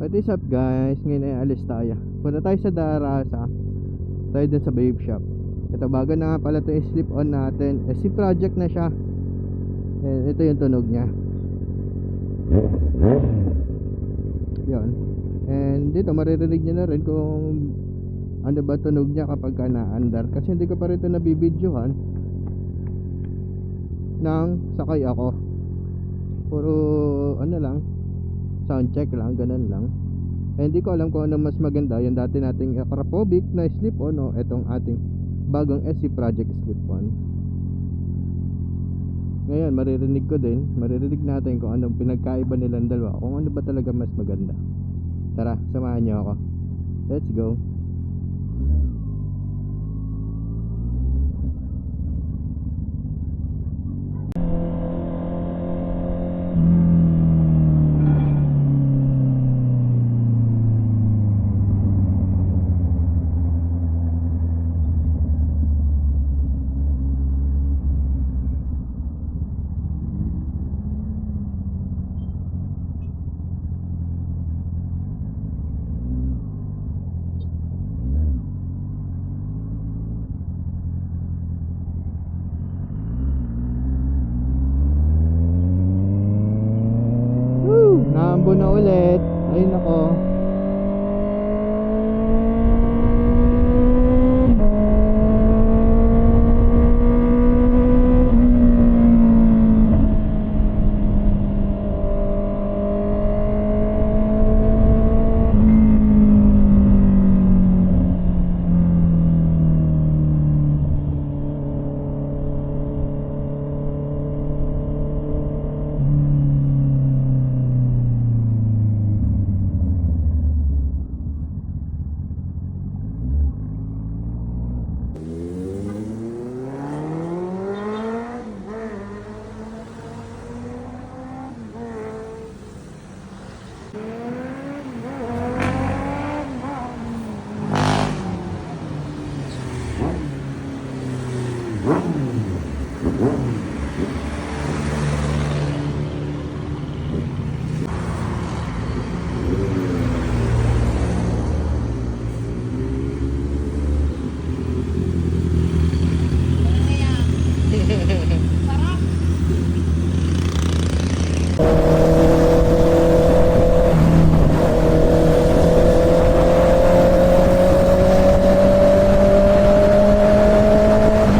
What is up guys? Ngayon ay alis tayo. Punta tayo sa Darasa. Tayo dun sa vape shop. Ito bago na nga pala ito yung slip on natin. SC project na siya. Ito yung tunog niya. Yun. And dito maririnig nyo na rin kung ano ba tunog niya kapag ka na-andar. Kasi hindi ko pa rin ito nabibidyohan nang sakay ako. Puro ano lang, sound check lang, ganun lang. Hindi ko alam kung ano mas maganda, yung dati nating Akrapovic na slip-on o etong ating bagong SC Project slip-on. Ngayon maririnig natin kung anong pinagkaiba nilang dalawa, kung ano ba talaga mas maganda. Tara, samahan niyo ako. Let's go. Naambo na ulit. Ayun ako.